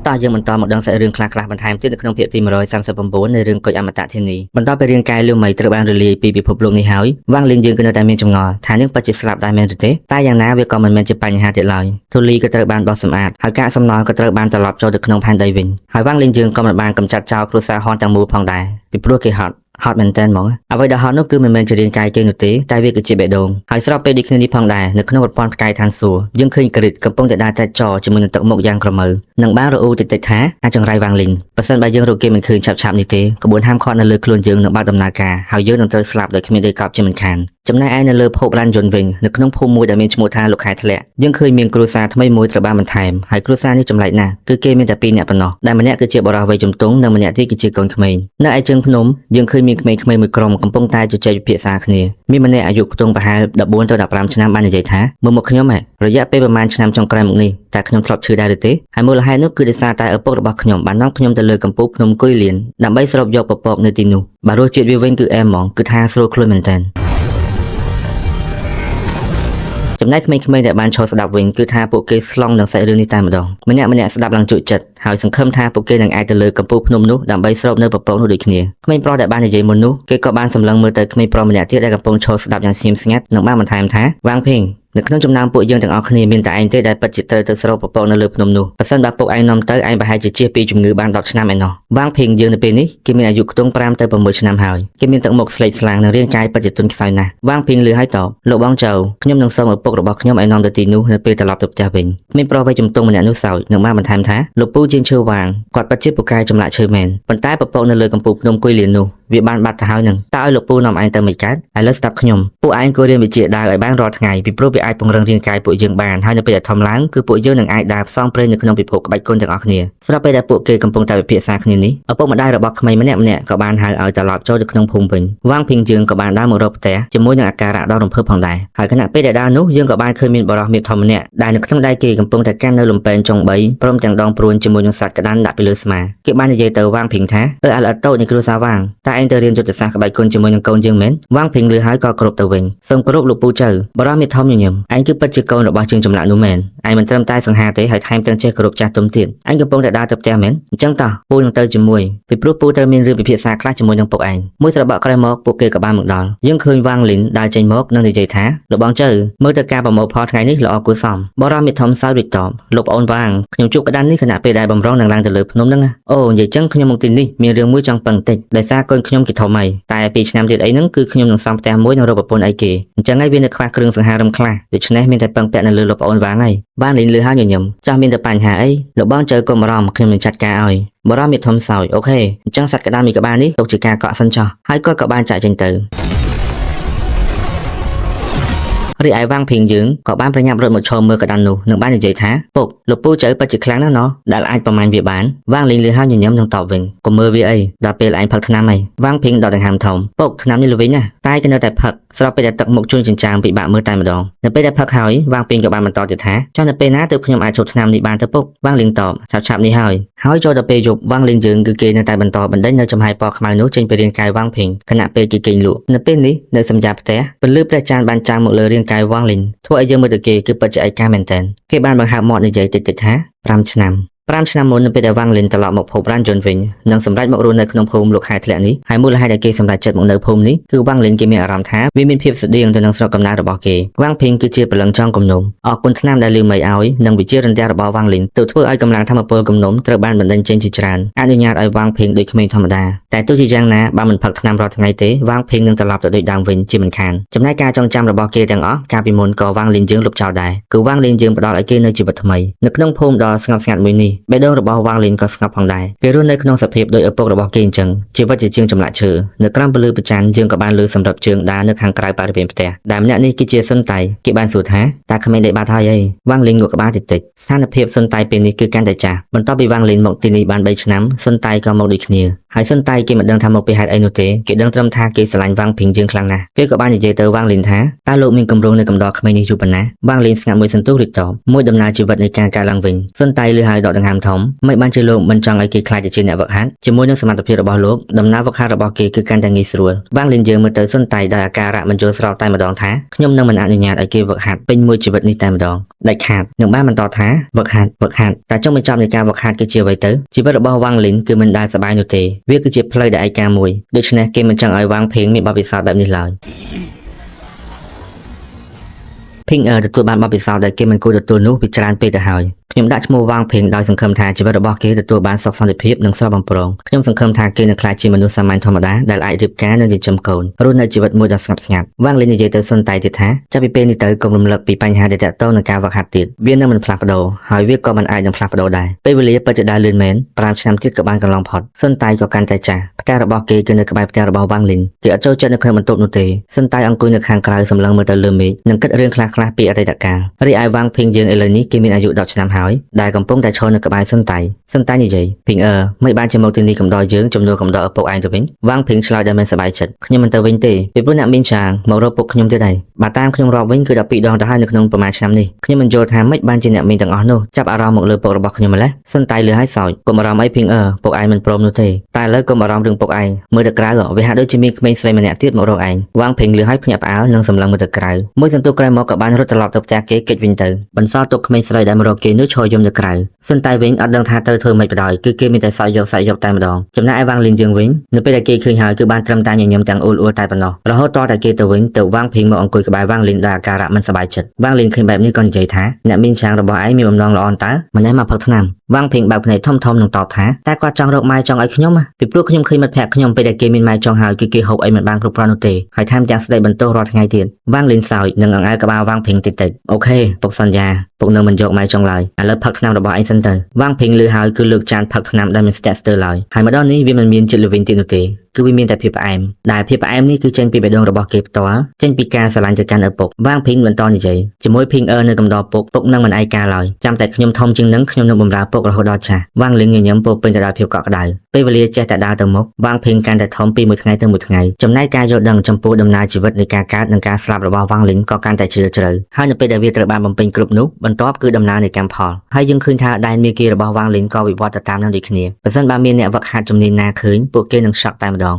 តយើងបន្តមកដឹងសាច់រឿងខ្លះៗបន្ថែមទៀតនៅក្នុងភាគទី139នៃរឿងគុយអមតៈធានីបន្តពីរឿងកាយលឿមៃត្រូវបានរលាយពីពិភពលោកនេះហើយវាងលីនយើងក៏នៅតែមានចម្ងល់ថានឹងពិតជាស្លាប់ដែរមែនឬទេតែយ៉ាងណាវាក៏មិនមែនជាបញ្ហាទៀតឡើយធូលីក៏ត្រូវបានបោះសម្អាតហើយកាកសំណល់ក៏ត្រូវបានត្រឡប់ចូលទៅក្នុងផែនដីវិញហើយវាងលីនយើងក៏មិនបានកម្ចាត់ចោលគ្រួសារហនទាំងមូលផងដែរពីព្រោះគេហត់មែនតើហ្មងអ្វីដែលហត់នោះគឺមិនមែនជារាងកាយគេនោះទេតែវាគឺជាបេះដូងហើយស្របពេលដូចគ្នានេះផងដែរនៅក្នុងប្រព័ន្ធផ្កាយឋានសួគ៌យើងឃើញក្រិតកំពុងតែដើរតែចជាមួយនឹងទឹកមុខយ៉ាងក្រមើនឹងបានរអ៊ូតិចៗថាអាចចង្រៃវាងលីងបើសិនបើយើងរកគេមិនឃើញឆាប់នេះទេក្បួនហាមឃាត់នៅលើខ្លួនយើងនឹងបើកដំណើរការហើយយើងនឹងត្រូវស្លាប់ដោយគ្មានដីកប់ជាមិនខានចំណែកឯនៅលើភពឡានយន្តវិញនៅក្នុងភូមិមួយដែលមានឈ្មោះថាលោកខែធ្លាក់យើងឃើញមានគ្រួសារថ្មីមួយត្រូវបានបន្ថែមហើយគ្រួសារនេះចម្លែកណាស់គឺគេមានតែ2នាក់ប៉ុណ្ណោះដែលម្នាក់គឺជាបុរសវ័យជំទង់និងម្នាក់ទៀតគឺជាកូនក្មេងនៅឯជើងភ្នំយើងឃើញមានក្មេងៗមួយក្រុមកំពុងតែជជែកពិភាក្សាគ្នាមានម្នាក់អាយុខ្ទង់ប្រហែល14ទៅ15ឆ្នាំបាននិយាយថាមើលមកខ្ញុំរយៈពេលប្រហែលឆ្នាំចុងក្រោយមកនេះតែខ្ញុំធ្លាប់ឈឺដែរឬទេហើយមូលហេតុនោះគឺដោយសារតែឪពុករបស់ខ្ញុំបាននាំខ្ញុំទៅលើកំពូលភ្នំគុយលៀនដើម្បីស្រូបយកពពកនៅទីនោះបើរសជាតិវាវិញគឺអែមហ្មងគឺថាស្រួលខ្លួនមែនតើចំណែកក្មេងៗដែលបានឈរស្ដាប់វិញគឺថាពួកគេស្លង់នឹងសាច់រឿងនេះតែម្ដងម្នាក់ស្ដាប់ឡើងជក់ចិត្តហើយសង្ឃឹមថាពួកគេនឹងអាចទៅលើកំពូលភ្នំនោះដើម្បីស្រូបនៅពពកនោះដូចគ្នាក្មេងប្រុសដែលបាននិយាយមុននោះគេក៏បានសម្លឹងមើលទៅក្មេងប្រុសម្នាក់ទៀតដែលកំពុងឈរស្ដាប់យ៉ាងស្ងៀមស្ងាត់និងបានបន្ថែមថាវាងភេងនៅក្នុងចំណោមពួកយើងទាំងអស់គ្នាមានតែឯងទេដែលពិតជាត្រូវទៅស្រូបពពកនៅលើភ្នំនោះបើសិនបើពួកឯងនាំទៅឯងប្រហែលជាជៀសពីជំងឺបាន10ឆ្នាំឯណោះវាងភេងយើងនៅពេលនេះគេមានអាយុខ្ទង់5ទៅ6ឆ្នាំហើយគេមានទឹកមុខស្លេកស្លាំងនិងរាងកាយពិតជាទន់ខ្សោយណាស់វាងភេងលឺហើយតបលោកបងចៅខ្ញុំនឹងសូមឪពុករបស់ខ្ញុំឲ្យនាំទៅទីនោះនៅពេលត្រឡប់ទៅផ្ទះវិញក្មេងប្រុសវ័យជំទង់ម្នាក់នោះសើចនិងបានបន្ថែមថាលោកពូជាងឈើវាងគាត់ពិតជាពូកែចម្លាក់ឈើមែនប៉ុន្តែពពកនៅលើកំពូលភ្នំគុយលៀននោះវាបានបាត់ទៅហើយនឹងតើឲ្យលោកពូនាំឯងទៅមិនកើតឥឡូវស្ដាប់ខ្ញុំពួកឯងគួររៀនវិជ្ជាដើរឲ្យបានរាល់ថ្ងៃពីព្រោះវាអាចពង្រឹងរាងកាយពួកយើងបានហើយនៅពេលដែលធំឡើងគឺពួកយើងនឹងអាចដើរផ្សងព្រេងនៅក្នុងពិភពក្បាច់គុណទាំងអស់គ្នាស្រាប់ពេលដែលពួកគេកំពុងតែពិភាក្សាគ្នានេះឪពុកម្ដាយរបស់ក្មេងម្នាក់ក៏បានហៅឲ្យត្រឡប់ចូលទៅក្នុងភូមិវិញវាងភីងយើងក៏បានដើរមករកផ្ទះជាមួយនឹងអាការៈដ៏រំភើបផងដែរហើយខណៈពេលដែលដើរនោះយើងក៏បានឃើញមានបរិសុទ្ធមេធំម្នាក់ដែលនៅក្នុងដៃគេកំពុងតែកាន់នៅលំពែងចុង3ព្រមទាំងដងព្រួញជាមួយនឹងសាច់ក្តាន់ដាក់ពីលើស្មាគេបាននិយាយទៅវាងភីងថាឥឡូវតូចនៃគ្រួសារវាងតែឯងទៅរៀនយុទ្ធសាស្ត្រក្បាច់គុណជាមួយនឹងកូនយើងមែនវាងភីងលឺហើយក៏គោរពទៅវិញសូមគោរពលោកពូចៅបរិសុទ្ធមេធំញញឹមឯងគឺពិតជាកូនរបស់ជាងចម្លាក់នោះមែនឯងមិនត្រឹមតែសង្ហាទេហើយថែមទាំងចេះគោរពចាស់ទុំទៀតឯងកំពុងតែដើរទៅផ្ទះមែនអញ្ចឹងតោះពូនឹងទៅជាមួយពីព្រោះពូត្រូវមានរឿងពិភាក្សាខ្លះជាមួយនឹងពុកឯងមួយស្របក់ក្រោយមកពួកគេក៏បានមកដល់យើងឃើញវាងលីនដើរចេញមកនិងនិយាយថាលោកបងចៅមើលទៅការប្រមូលផលថ្ងៃនេះល្អគួរសមបរិសុទ្ធមេធំសើចរួចតបលោកប្អូនវាងខ្ញុំជួបក្តាន់នេះខណៈពេលដែលបំរុងនឹងឡើងទៅលើភ្នំហ្នឹងអូនិយាយចឹងខ្ញុំមកទីនេះមានរឿងមួយចង់ពឹងតិចដោយសារកូនខ្ញុំគេធំហើយតែ2ឆ្នាំទៀតអីហ្នឹងគឺខ្ញុំនឹងសំផ្ទះមួយនឹងរកប្រពន្ធអីគេអញ្ចឹងហើយវានៅខ្វះគ្រឿងសង្ហារឹមខ្លះដូច្នេះមានតែពឹងពាក់នៅលើលោកប្អូនវាងហើយបានលីនលឺហើយញញឹមចាស់មានតែបញ្ហាអីលោកបងចៅកុំបារម្ភខ្ញុំនឹងចាត់ការឲ្យបរិសុទ្ធមេធំសើចអូខេអញ្ចឹងសត្វក្តាមមីក្បាលនេះទុកជាការកក់សិនចោះហើយគាត់ក៏បានចាក់ចេញទៅរីឯវាងភីងយើងក៏បានប្រញាប់រត់មកឈរមើលកណ្ដាលនោះនិងបាននិយាយថាពុកលោកពូចៅពិតជាខ្លាំងណាស់ណោះដែលអាចប្រមាញ់វាបានវាងលីងលឺហើយញញឹមនឹងតបវិញកុំមើលវាអីដល់ពេលឯងផឹកថ្នាំហើយវាងភីងដកដង្ហើមធំពុកថ្នាំនេះល្វីងណាស់តែគេនៅតែផឹកស្របពេលដែលទឹកមុខជូនចិញ្ចាមពិបាកមើលតែម្ដងនៅពេលដែលផឹកហើយវាងភីងក៏បានបន្តទៀតថាចុះនៅពេលណាទើបខ្ញុំអាចជប់ថ្នាំនេះបានទៅពុកវាងលីងតបឆាប់នេះហើយចូលដល់ពេលយប់វាងលីងយើងគឺគេនៅតែបន្តបណ្ដេញនៅចំហាយពណ៌ខ្មៅនោះចេញពីរាងកាយវាងភីងខណៈពេលគេគេងលក់នៅពេលនេះនៅសម្រាប់ផ្ទះពន្លឺព្រះច័ន្ទបានចាំងមកលើរាងកាយវាងលីងធ្វើឲ្យយើងមើលទៅគេគឺពិតជាឯកាមែនតើគេបានបង្ហើបមាត់និយាយតិចថា5ឆ្នាំមុននៅពេលដែលវាងលីនត្រឡប់មកភពរានយន្តវិញនិងសម្រេចមករស់នៅក្នុងភូមិលោកខែធ្លាក់នេះហើយមូលហេតុដែលគេសម្រេចចិត្តមកនៅភូមិនេះគឺវាងលីនគេមានអារម្មណ៍ថាវាមានភាពស្តៀងទៅនឹងស្រុកកំណើតរបស់គេវាងភីងគឺជាព្រលឹងចង់គំនុំអរគុណឆ្នាំដែលលឺមីឲ្យនិងវិជារន្ទះរបស់វាងលីនទៅធ្វើឲ្យកម្លាំងធម្មពលគំនុំត្រូវបានបណ្ដេញចេញជាច្រើនអនុញ្ញាតឲ្យវាងភីងដូចក្មេងធម្មតាតែទោះជាយ៉ាងណាបើមិនផឹកថ្នាំរាល់ថ្ងៃទេវាងភីងនឹងត្រឡប់ទៅដូចដើមវិញជាមិនខានចំណែកការចងចាំរបស់គេទាំងអស់កាលពីមុនក៏វាងលីនយើងលុបចោលដែរគឺវាងលីនយើងផ្ដល់ឲ្យគេនៅជីវិតថ្មីនៅក្នុងភូមិដ៏ស្ងប់ស្ងាត់មួយនេះបេះដូងរបស់វាងលីនក៏ស្ងប់ផងដែរគេរស់នៅក្នុងសភាពដូចឪពុករបស់គេអញ្ចឹងជីវិតជាជាងចម្លាក់ឈើនៅក្រោមពន្លឺព្រះច័ន្ទយើងក៏បានលើសម្រាប់ជើងដើរនៅខាងក្រៅបរិវេណផ្ទះដែលម្នាក់នេះគឺជាសុនតៃគេបានសួរថាតើក្មេងដេកបាត់ហើយអីវាងលីនងក់ក្បាលតិចស្ថានភាពសុនតៃពេលនេះគឺកាន់តែចាស់បន្ទាប់ពីវាងលីនមកទីនេះបាន3ឆ្នាំសុនតៃក៏មកដូចគ្នាហើយសុនតៃគេមិនដឹងថាមកពីហេតុអីនោះទេគេដឹងត្រឹមថាគេស្រឡាញ់វាងភីងយើងខ្លាំងណាស់គេក៏បាននិយាយទៅវាងលីនថាតើលោកមានគម្រោងនៅកំដរក្មេងនេះយូរប៉ុណ្ណាវាងលីនស្ងាត់មួយសន្ទុះរួចតបមួយដំណើរជីវិតនៃការកើតឡើងវិញសុនតៃលឺហើយដកដង្ហើម ហាមធំមិនបានជាលោកមិនចង់ឲ្យគេខ្លាចជាអ្នកវឹកហាត់ជាមួយនឹងសមត្ថភាពរបស់លោកដំណើរវឹកហាត់របស់គេគឺកាន់តែងាយស្រួលវ៉ាងលីនយើងមើលទៅសុនតៃដោយអាការៈមិនយល់ស្របតែម្ដងថាខ្ញុំនឹងមិនអនុញ្ញាតឲ្យគេវឹកហាត់ពេញមួយជីវិតនេះតែម្ដងដាច់ខាតនឹងបានបន្តថាវឹកហាត់តែចុងបញ្ចប់នៃការវឹកហាត់គឺជាអ្វីទៅជីវិតរបស់វ៉ាងលីនគឺមិនដែលសប្បាយនោះទេវាគឺជាផ្លូវដែលឯកាមួយដូច្នេះគេមិនចង់ឲ្យវ៉ាងភេងមានបទពិសោធន៍បែបនេះឡើយPing ទទួលបានបទពិសោធន៍ដែលគេមិនគួរទទួលនោះពីច្រើនពេកទៅហើយខ្ញុំដាក់ឈ្មោះវ៉ាងភេងដោយសង្ឃឹមថាជីវិតរបស់គេទទួលបានសុខសន្តិភាពនិងស្រស់បំព្រងខ្ញុំសង្ឃឹមថាគេនឹងក្លាយជាមនុស្សសាមញ្ញធម្មតាដែលអាចរៀបការនិងចិញ្ចឹមកូនរស់នៅជីវិតមួយដ៏ស្ងប់ស្ងាត់វ៉ាងលីននិយាយទៅសុនតៃទៀតថាចាប់ពីពេលនេះទៅកុំរំលឹកពីបញ្ហាដែលទាក់ទងនឹងការវឹកហាត់ទៀតវានឹងមិនផ្លាស់ប្ដូរហើយវាក៏មិនអាចនឹងផ្លាស់ប្ដូរដែរពេលវេលាពិតជាដើរលឿនមែន5ឆ្នាំទៀតក៏បានកន្លងផុតសុនតៃក៏កាន់តែចាស់ផ្ទះរបស់គេគឺនៅក្បែរផ្ទះរបស់វ៉ាងលីនគេអត់ចូលចិត្តនៅក្នុងបន្ទប់នោះទេសុនតៃអង្គុយនៅខាងក្រៅសម្លឹងមើលទៅលើមេឃនិងគិតរឿងខ្លះៗពីអតីតកាលរីឯវ៉ាងភេងយើងឥឡូវនេះគេមានអាយុ10ឆ្នាំហើយដែលកំពុងតែឈរនៅក្បែរសុនតៃនិយាយភេងមិនបានជាមកទីនេះកំដរយើងជំនួសកំដរឪពុកឯងទៅវិញវ៉ាងភេងឆ្លើយដោយមិនសប្បាយចិត្តខ្ញុំមិនទៅវិញទេពីព្រោះអ្នកមីនឆាងមករកពុកខ្ញុំទៀតហើយបើតាមខ្ញុំរាប់វិញគឺ12ដងទៅហើយនៅក្នុងប្រហែលឆ្នាំនេះខ្ញុំមិនយល់ថាមិនបានជាអ្នកមីនទាំងអស់នោះចាប់អារម្មណ៍មកលើពុករបស់ខ្ញុំម្ល៉េះសុនតៃលឺឲ្យសោចកុំអារម្មណ៍អីភេងពុកឯងមិនព្រមនោះទេតែឥឡូវកុំអារម្មណ៍រឿងពុកឯងមើលទៅក្រៅវាហាក់ដូចជាមានក្មេងស្រីម្នាក់ទៀតមករកឯងវ៉ាងភេងលឺឲ្យភ្ញាក់ផ្អើលនិងសម្លឹងមើលទៅក្រៅមួយសន្ទុះក្រោយមកក៏បានរត់ត្រឡប់ទៅផ្ទះគេកិច្ចវិញទៅបន្សល់ទុកក្មេងស្រីដែលមករកគេនោះឈរយំនៅក្រៅសុនតៃវិញអត់ដឹងថាត្រូវធ្វើម៉េចបណ្ដោយគឺគេមានតែសោកយកតែម្ដងចំណែកឯវ៉ាងលីនយើងវិញនៅពេលដែលគេឃើញហើយគឺបានត្រឹមតែញញឹមទាំងអ៊ូលតែប៉ុណ្ណោះរហូតតតែគេទៅវិញទៅវ៉ាងភេងមកអង្គុយក្បែរវ៉ាងលីនដោយអាការៈមិនសប្បាយចិត្តវ៉ាងលីនឃើញបែបនេះក៏និយាយថាអ្នកមីនឆាងរបស់ឯងមានបំណងល្អអន្តើម្នេះមកផឹកថ្នាំវ៉ាងភេងបើកភ្នែកធំនឹងតបថាតែគាត់ចង់រកម៉ែចង់ឲ្យខ្ញុំពីព្រោះខ្ញុំឃើញមិត្តភក្តិខ្ញុំពេលដែលគេមានម៉ែចង់ហើយគឺគេហូបអីមិនបានគ្រប់គ្រាន់នោះទេហើយថែមទាំងស្ដីបន្ទោសរាល់ថ្ងៃទៀតវ៉ាងលីនសើចនិងអង្អែលក្បាលវ៉ាងភេងតិចអូខេពុកសន្យាពុកនឹងមិនយកម៉ែចង់ឡើយឥឡូវផឹកថ្នាំរបស់ឯងសិនទៅវ៉ាងភេងលឺហើយគឺលើកចានផឹកថ្នាំដែលមិនស្ទាក់ស្ទើរឡើយហើយម្ដងនេះវាមិនមានជាតិល្វីងទៀតនោះទេគឺវាមានតែភាពផ្អែមដែលភាពផ្អែមនេះគឺចេញពីបេះដូងរបស់គេផ្ទាល់ចេញពីការស្រឡាញ់ទៅកាន់ឪពុកវ៉ាងភេងបន្តនិយាយជាមួយភេងនៅកំដរពុកនឹងមិនឯកាឡើយចាំតែខ្ញុំធំជាងនឹងខ្ញុំនឹងបម្រើពុករហូតដល់ចាស់វ៉ាងលីងញញឹមពោពេញទៅដោយភាពកក់ក្ដៅពេលវេលាចេះតែដើរទៅមុខវ៉ាងភេងកាន់តែធំពីមួយថ្ងៃទៅមួយថ្ងៃចំណែកការយល់ដឹងចំពោះដំណើរជីវិតនៃការកើតនិងការស្លាប់របស់វ៉ាងលីងក៏កាន់តែជ្រាលជ្រៅហើយនៅពេលដែលវាត្រូវបានបំពេញគ្រប់នោះបន្ទាប់គឺដំណើរនៃកម្មផលហើយយើងឃើញថាដែនមាគ៌ារបស់វ៉ាងលីងក៏វិវត្តទៅតាមនឹងដូចគ្នាប្រសិនបើមានអ្នកវឹកហាត់ជំនាញណាឃើញពួកគេនឹងឆក់តែម្ដង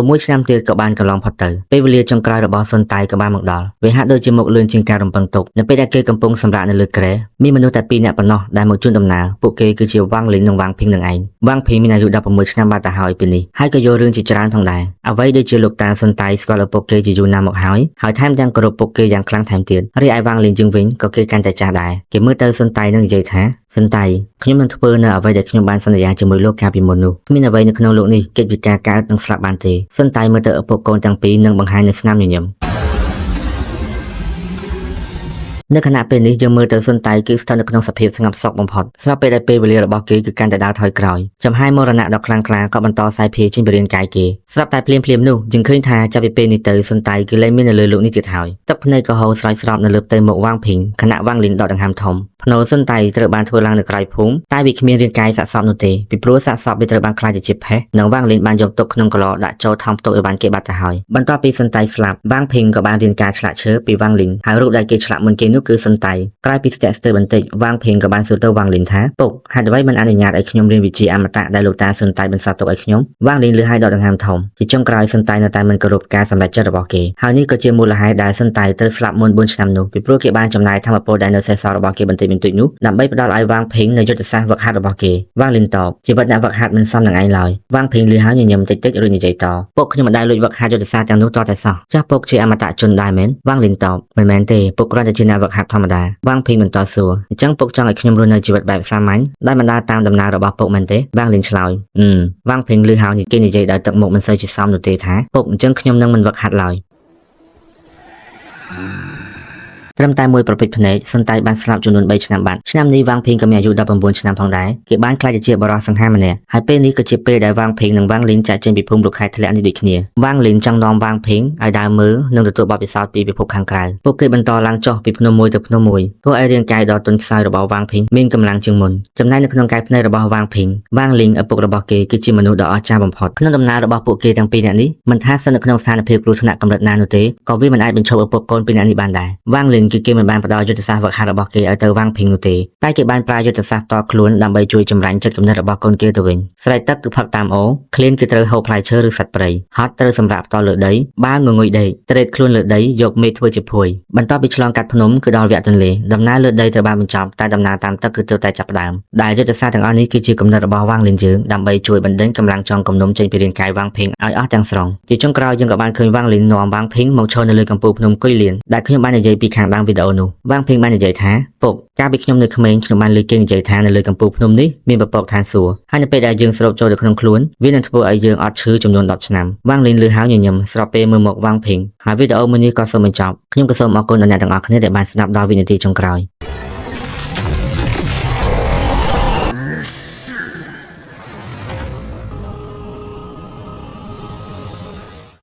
6ឆ្នាំទៀតក៏បានកន្លងផុតទៅពេលវេលាចុងក្រោយរបស់សុនតៃក៏បានមកដល់វាហាក់ដូចជាមកលឿនជាងការរំពឹងទុកនៅពេលដែលគេកំពុងសម្រាកនៅលើគ្រែមានមនុស្សតែ2នាក់ប៉ុណ្ណោះដែលមកជូនដំណើរពួកគេគឺជាវ៉ាងលីងនិងវ៉ាងភេងនឹងឯងវ៉ាងភេងមានអាយុ16ឆ្នាំបាត់ទៅហើយពេលនេះហើយក៏យករឿងជាច្រើនផងដែរអ្វីដូចជាលោកតាសុនតៃស្គាល់ឪពុកគេជាយូរណាស់មកហើយថែមទាំងគោរពពុកគេយ៉ាងខ្លាំងថែមទៀតរីឯវ៉ាងលីងយើងវិញក៏គេកាន់តែចាស់ដែរគេមើលទៅសុនតៃនឹងនិយាយថាសុនតៃខ្ញុំនឹងធ្វើនៅអ្វីដែលខ្ញុំបានសន្យាជាមួយលោកកាលពីមុននោះគ្មានអ្វីនៅក្នុងលោកនេះកិច្ចពីការកើតនិងស្លាប់បានទេសុនតៃមើលទៅឪពុកកូនទាំងពីរនិងបង្ហាញនូវស្នាមញញឹមនៅខណៈពេលនេះយើងមើលទៅសុនតៃគឺស្ថិតនៅក្នុងសភាពស្ងប់សុខបំផុតស្រាប់ពេលដែលពេលវេលារបស់គេគឺកាន់តែដើរថយក្រោយចំហាយមរណៈដ៏ខ្លាំងក្លាក៏បន្តសាយភាយចេញពីរាងកាយគេស្រាប់តែភ្លាមនោះយើងឃើញថាចាប់ពីពេលនេះទៅសុនតៃគឺលែងមាននៅលើលោកនេះទៀតហើយទឹកភ្នែកក៏ហូរស្រោចស្រពនៅលើផ្ទៃមុខវ៉ាងភេងខណៈវ៉ាងលីនដកដង្ហើមធំភ្នូសុនតៃត្រូវបានធ្វើឡើងនៅក្រៅភូមិតែវាគ្មានរាងកាយសាកសពនោះទេពីព្រោះសាកសពវាត្រូវបានខ្លាចជាផេះនិងវ៉ាងលីនបានយកទុកក្នុងកឡោដាក់ចូលថំផ្ទុកឲ្យបានគេបាត់ទៅហើយបន្ទាប់ពីសុនតៃស្លាប់វ៉ាងភេងក៏បានរៀនការឆ្លាក់ឈើពីវ៉ាងលីនហើយរូបដែលគេឆ្លាក់មុនគេនោះគឺសុនតៃក្រោយពីស្ទាក់ស្ទើរបន្តិចវ៉ាងភេងក៏បានសួរទៅវ៉ាងលីនថាពុកហេតុអ្វីមិនអនុញ្ញាតឲ្យខ្ញុំរៀនវិជ្ជាអមតៈដែលលោកតាសុនតៃបានសាប់ទុកឲ្យខ្ញុំវ៉ាងលីនលឺឲ្យដកដង្ហើមធំជាចុងក្រោយសុនតៃនៅតែមិនគោរពការសម្រេចចិត្តរបស់គេហើយនេះក៏ជាមូលហេតុដែលសុនតៃត្រូវស្លាប់មុន4ឆ្នាំនោះពីព្រោះគេបានចំណាយធម្មពលដែលនៅសេសសល់របស់គេបន្តិចបន្តួចនោះដើម្បីផ្ដល់ឲ្យវ៉ាងភេងនៅយុទ្ធសាស្ត្រវឹកហាត់របស់គេវ៉ាងលីនតបជីវិតអ្នកវឹកហាត់មិនសមនឹងឯងឡើយវ៉ាងភេងលឺហើយញញឹមតិចរួចនិយាយតពុកខ្ញុំមិនដែលលួចវឹកហាត់យុទ្ធសាស្ត្រទាំងនោះតតែសោះចាស់ពុកជាអមតៈជនដែរមែនវ៉ាងលីនតបមិនមែនទេពុកគ្រាន់តែជាអ្នកវឹកហាត់ធម្មតាវ៉ាងភេងបន្តសួរអញ្ចឹងពុកចង់ឲ្យខ្ញុំរស់នៅជីវិតបែបសាមញ្ញដែលមិនដើរតាមដំណើររបស់ពុកមែនទេវ៉ាងលីនឆ្លើយវ៉ាងភេងលឺហើយគេនិយាយដោយទឹកមុខមិនសូវជាសមនោះទេថាពុកអញ្ចឹងខ្ញុំនឹងមិនវឹកហាត់ឡើយត្រឹមតែមួយប្រពេចភ្នែកសុនតៃបានស្លាប់ចំនួន3ឆ្នាំបាត់ឆ្នាំនេះវ៉ាងភេងក៏មានអាយុ19ឆ្នាំផងដែរគេបានក្លាយជាបរិសុទ្ធសង្ហាម្នាក់ហើយពេលនេះក៏ជាពេលដែលវ៉ាងភេងនិងវ៉ាងលីនចាក់ចេញពីភូមិលោកខេត្តធ្លាក់នេះដូចគ្នាវ៉ាងលីនចង់នាំវ៉ាងភេងឲ្យដើរមើលនិងទទួលបទពិសោធន៍ពីពិភពខាងក្រៅពួកគេបន្តឡើងចុះពីភ្នំមួយទៅភ្នំមួយធ្វើឲ្យរាងកាយដ៏ទន់ខ្សោយរបស់វ៉ាងភេងមានកម្លាំងជាងមុនចំណែកនៅក្នុងកាយភ្នែករបស់វ៉ាងភេងវ៉ាងលីនឪពុករបស់គេគឺជាមនុស្សដ៏អស្ចារ្យបំផុតក្នុងដំណើររបស់ពួកគេទាំងពីរនាក់នេះមិនថាស្ថិតនៅក្នុងស្ថានភាពគ្រោះថ្នាក់កម្រិតណានោះទេក៏វាមិនអាចបញ្ឈប់ឪពុកកូនពីរនាក់នេះបានដែរវ៉ាងលីន គឺគេមិនបានផ្ដល់យុទ្ធសាស្ត្រវឹកហាត់របស់គេឲ្យទៅវាំងភីងនោះទេតែគេបានប្រើយុទ្ធសាស្ត្រតខ្លួនដើម្បីជួយចម្រាញ់ចិត្តគំនិតរបស់កូនគេទៅវិញស្រែកទឹកគឺផឹកតាមអូឃ្លានគឺត្រូវហូបផ្លែឈើឬសត្វព្រៃហត់ត្រូវសម្រាប់តលើដីបើងងុយដេកត្រេតខ្លួនលើដីយកមេឃធ្វើជាភួយបន្ទាប់ពីឆ្លងកាត់ភ្នំគឺដល់វគ្គទន្លេដំណើរលើដីត្រូវបានបញ្ចប់តែដំណើរតាមទឹកគឺទើបតែចាប់ផ្ដើមដែលយុទ្ធសាស្ត្រទាំងអស់នេះគឺជាគំនិតរបស់វាំងលិនយើងដើម្បីជួយបណ្ដេញកម្លាំងចងគំនុំចេញពីរាងកាយវាំងភីងឲ្យអស់ទាំងស្រុងជាចុងក្រោយយើងក៏បានឃើញវាំងលិននាំវាំងភីងមកឈរនៅលើកំពូលភ្នំគុយលៀនដែលខ្ញុំបាននិយាយពីខាងដើមវីដេអូនោះវាំងភីងបាននិយាយថាពុកកាលពីខ្ញុំនៅក្មេងខ្ញុំបានលើកគេនិយាយថានៅលើកំពូលភ្នំនេះមានពពកឋានសួគ៌ហើយនៅពេលដែលយើងស្រូបចូលទៅក្នុងខ្លួនវានឹងធ្វើឲ្យយើងអត់ឈឺចំនួន10ឆ្នាំវាំងលិនលឺហើយញញឹមស្របពេលមើលមកវាំងភីងហើយវីដេអូមួយនេះក៏សូមបញ្ចប់ខ្ញុំក៏សូមអរគុណដល់អ្នកទាំងអស់គ្នាដែលបានស្ដាប់ដល់វិនាទីចុងក្រោយ